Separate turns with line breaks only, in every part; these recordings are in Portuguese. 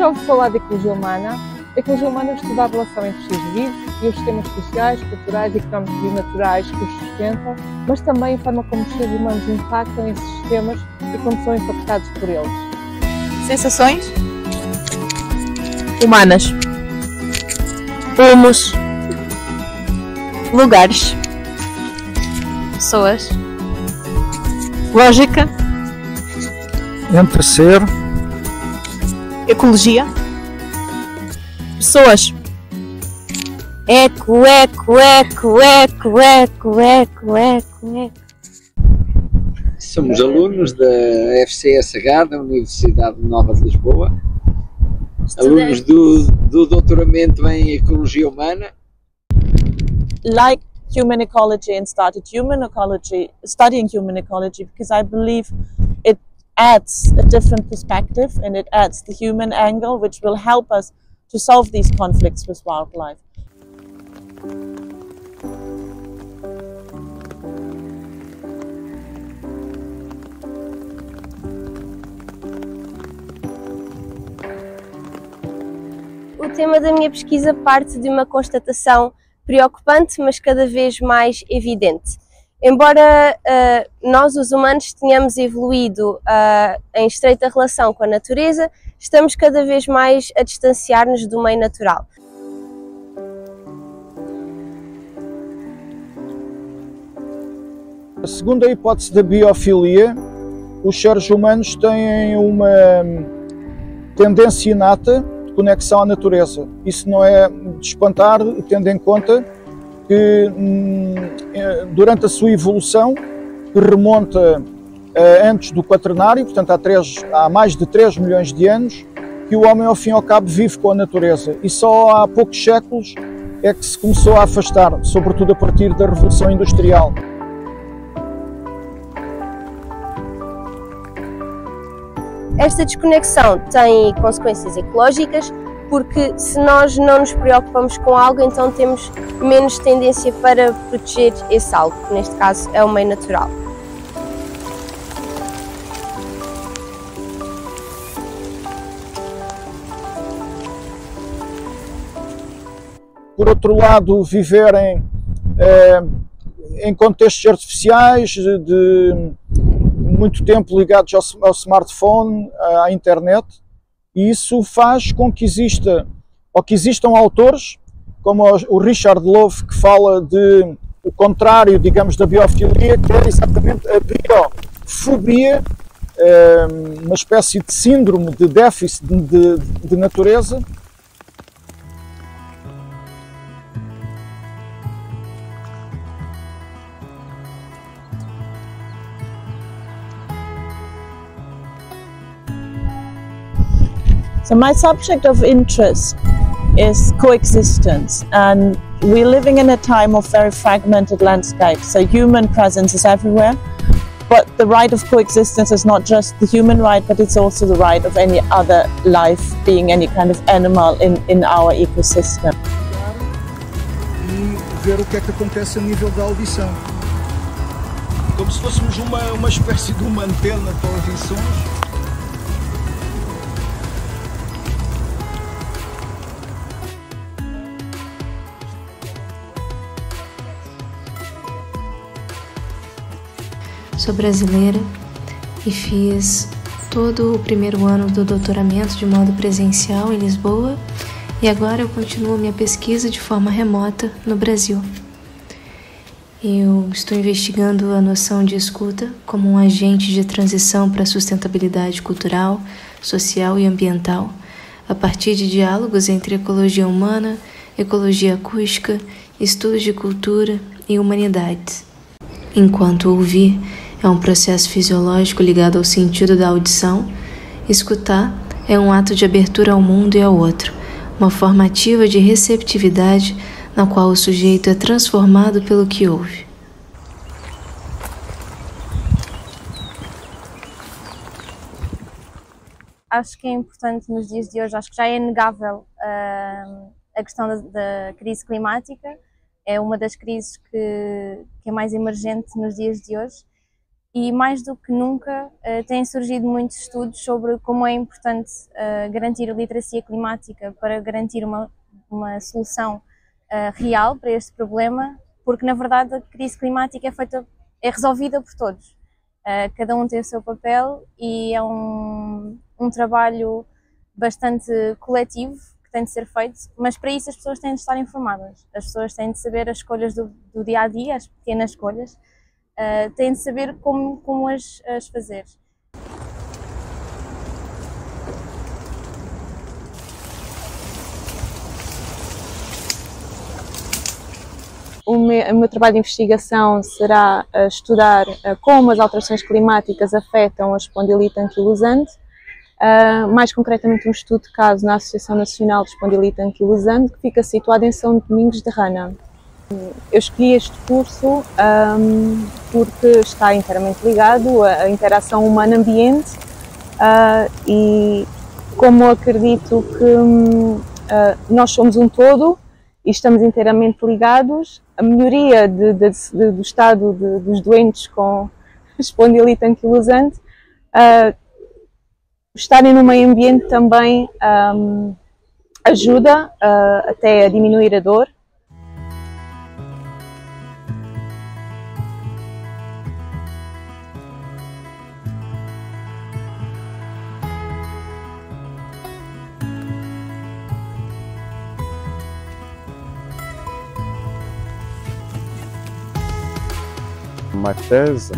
já ouvi falar de ecologia humana. A ecologia humana estuda a relação entre os seres vivos e os sistemas sociais, culturais, económicos e naturais que os sustentam, mas também a forma como os seres humanos impactam esses sistemas e como são impactados por eles.
Sensações humanas, humos, lugares, pessoas, lógica,
entre ser,
ecologia, pessoas, eco, eco, eco, eco, eco, eco, eco, eco.
Somos alunos da FCSH, da Universidade Nova de Lisboa, alunos do doutoramento em Ecologia Humana.
Like human ecology and studying human ecology because I believe it adds a different perspective and it adds the human angle which will help us to solve these conflicts with wildlife.
O tema da minha pesquisa parte de uma constatação preocupante, mas cada vez mais evidente. Embora nós, os humanos, tenhamos evoluído em estreita relação com a natureza, estamos cada vez mais a distanciar-nos do meio natural.
Segundo a hipótese da biofilia, os seres humanos têm uma tendência inata de conexão à natureza. Isso não é de espantar, tendo em conta que durante a sua evolução, que remonta antes do Quaternário, portanto há mais de 3 milhões de anos, que o homem ao fim e ao cabo vive com a natureza. E só há poucos séculos é que se começou a afastar, sobretudo a partir da Revolução Industrial.
Esta desconexão tem consequências ecológicas, porque se nós não nos preocupamos com algo, então temos menos tendência para proteger esse algo, que neste caso é o meio natural.
Por outro lado, viverem em contextos artificiais, de muito tempo ligados ao smartphone, à internet, e isso faz com que existam autores, como o Richard Louv, que fala de o contrário, digamos, da biofilia, que é exatamente a biofobia, uma espécie de síndrome de déficit de natureza.
So my subject of interest is coexistence, and we're living in a time of very fragmented landscape, so human presence is everywhere, but the right of coexistence is not just the human right, but it's also the right of any other life being, any kind of animal in our ecosystem.
E ver o que é que acontece a nível da audição. Como se fôssemos uma espécie de uma antena para ouvir sons.
Sou brasileira e fiz todo o primeiro ano do doutoramento de modo presencial em Lisboa e agora eu continuo minha pesquisa de forma remota no Brasil. Eu estou investigando a noção de escuta como um agente de transição para a sustentabilidade cultural, social e ambiental, a partir de diálogos entre ecologia humana, ecologia acústica, estudos de cultura e humanidades. Enquanto ouvir é um processo fisiológico ligado ao sentido da audição, escutar é um ato de abertura ao mundo e ao outro, uma forma ativa de receptividade na qual o sujeito é transformado pelo que ouve.
Acho que é importante nos dias de hoje, acho que já é inegável a questão da crise climática, é uma das crises que é mais emergente nos dias de hoje.
e mais do que nunca têm surgido muitos estudos sobre como é importante garantir a literacia climática para garantir uma solução real para este problema, porque na verdade a crise climática é resolvida por todos. Cada um tem o seu papel e é um trabalho bastante coletivo que tem de ser feito, mas para isso as pessoas têm de estar informadas, as pessoas têm de saber as escolhas do dia a dia, as pequenas escolhas, têm de saber como as fazer.
O meu trabalho de investigação será estudar como as alterações climáticas afetam a espondilite anquilosante, mais concretamente um estudo de caso na Associação Nacional de Espondilite Anquilosante, que fica situada em São Domingos de Rana. Eu escolhi este curso porque está inteiramente ligado à interação humano-ambiente e como acredito que nós somos um todo e estamos inteiramente ligados, a melhoria do estado dos doentes com espondilite anquilosante, estarem no meio ambiente também ajuda até a diminuir a dor.
Ma thèse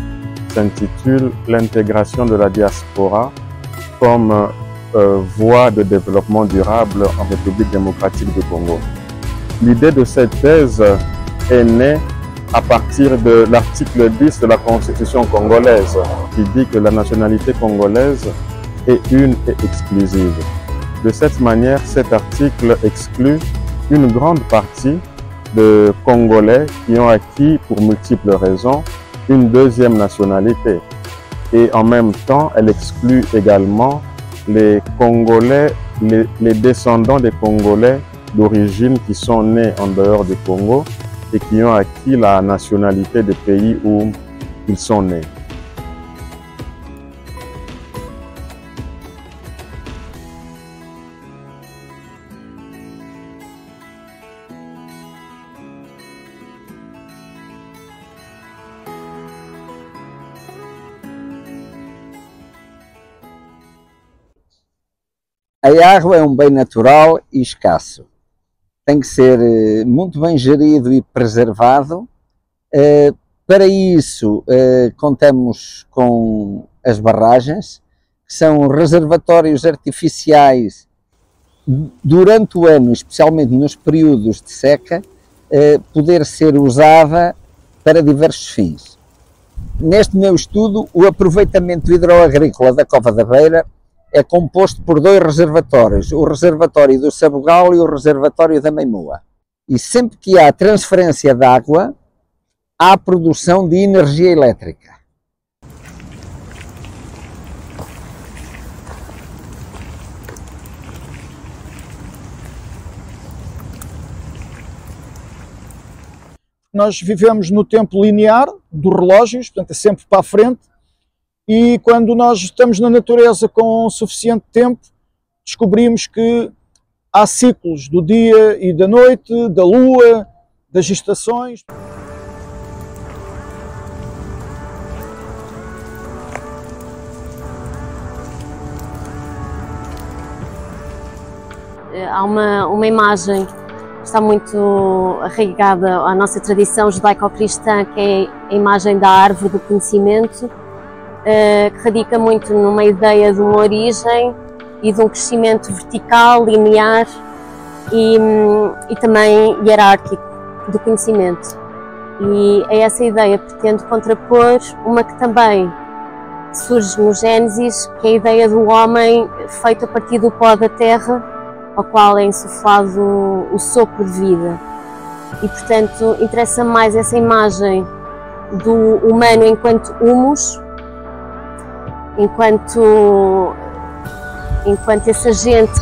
s'intitule « L'intégration de la diaspora comme voie de développement durable en République démocratique du Congo ». L'idée de cette thèse est née à partir de l'article 10 de la Constitution congolaise qui dit que la nationalité congolaise est une et exclusive. De cette manière, cet article exclut une grande partie de Congolais qui ont acquis pour multiples raisons une deuxième nationalité. Et en même temps, elle exclut également les Congolais, les descendants des Congolais d'origine qui sont nés en dehors du Congo et qui ont acquis la nationalité des pays où ils sont nés.
A água é um bem natural e escasso. Tem que ser muito bem gerido e preservado. Para isso, contamos com as barragens, que são reservatórios artificiais durante o ano, especialmente nos períodos de seca, poder ser usada para diversos fins. Neste meu estudo, o aproveitamento hidroagrícola da Cova da Beira é composto por dois reservatórios, o reservatório do Sabugal e o reservatório da Meimoa. E sempre que há transferência de água, há produção de energia elétrica.
Nós vivemos no tempo linear dos relógios, portanto é sempre para a frente, e quando nós estamos na natureza com suficiente tempo, descobrimos que há ciclos do dia e da noite, da lua, das estações.
Há uma imagem que está muito arraigada à nossa tradição judaico-cristã, que é a imagem da árvore do conhecimento, que radica muito numa ideia de uma origem e de um crescimento vertical, linear e também hierárquico do conhecimento. E é essa ideia que pretendo contrapor uma que também surge no Gênesis, que é a ideia do homem feito a partir do pó da terra, ao qual é insuflado o sopro de vida. E, portanto, interessa mais essa imagem do humano enquanto humus, enquanto esse agente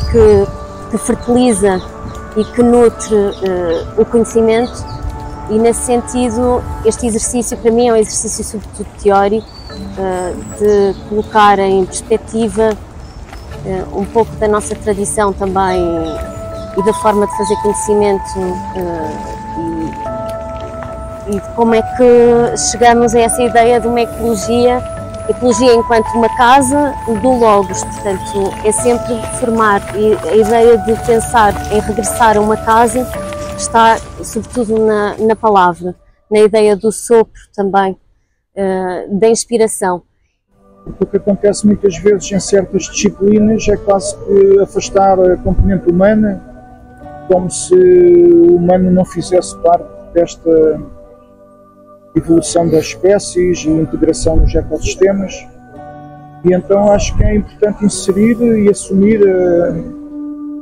que fertiliza e que nutre o conhecimento, e nesse sentido este exercício para mim é um exercício sobretudo teórico, de colocar em perspectiva um pouco da nossa tradição também e da forma de fazer conhecimento e de como é que chegamos a essa ideia de uma ecologia enquanto uma casa do Logos, portanto é sempre formar, e a ideia de pensar em regressar a uma casa está sobretudo na palavra, na ideia do sopro também, da inspiração.
O que acontece muitas vezes em certas disciplinas é quase que afastar a componente humana, como se o humano não fizesse parte desta evolução das espécies e integração nos ecossistemas. E então acho que é importante inserir e assumir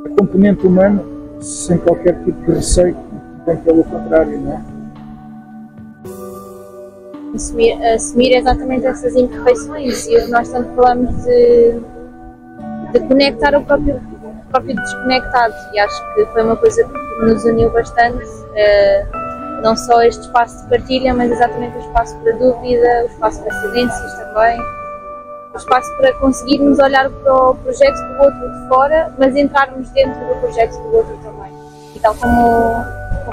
a componente humana sem qualquer tipo de receio, bem pelo contrário, não é?
Assumir exatamente essas imperfeições, e o que nós tanto falamos de conectar o próprio desconectado, e acho que foi uma coisa que nos uniu bastante, não só este espaço de partilha, mas exatamente o espaço para dúvida, o espaço para silêncios também, o espaço para conseguirmos olhar para o projeto do outro de fora, mas entrarmos dentro do projeto do outro também. E tal como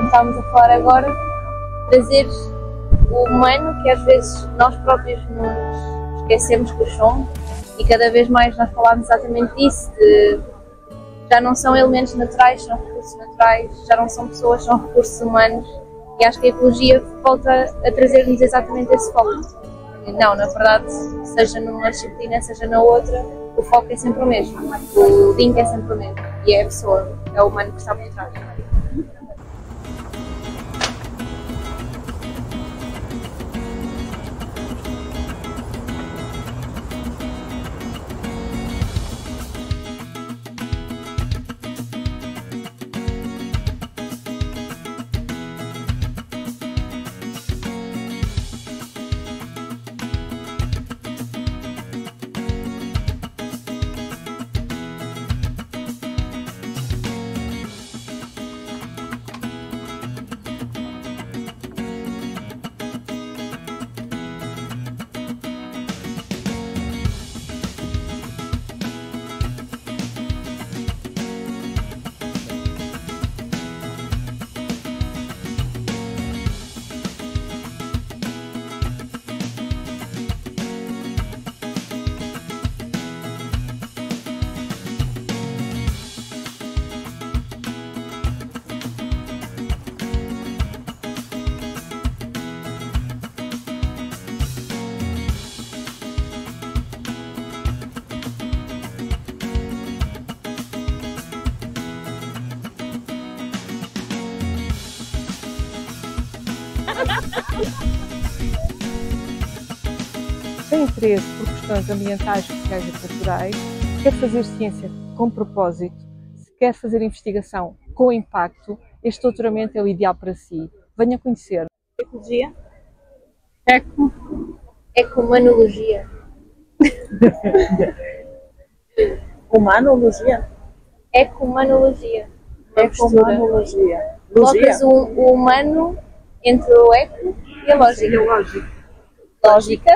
estávamos a falar agora, trazer o humano, que às vezes nós próprios nos esquecemos que somos, e cada vez mais nós falamos exatamente disso, de já não são elementos naturais, são recursos naturais, já não são pessoas, são recursos humanos, e acho que a ecologia volta a trazer-nos exatamente esse foco. Não, na verdade, seja numa disciplina, seja na outra, o foco é sempre o mesmo, o link é sempre o mesmo, e é a pessoa, é o humano que está por trás.
Tem interesse por questões ambientais, sociais e culturais, quer fazer ciência com propósito, se quer fazer investigação com impacto, este doutoramento é o ideal para si. Venha conhecer.
Ecologia? Ecomanologia.
Humanologia?
Ecomanologia.
Ecomanologia.
Colocas o humano entre o eco e a lógica. Lógica?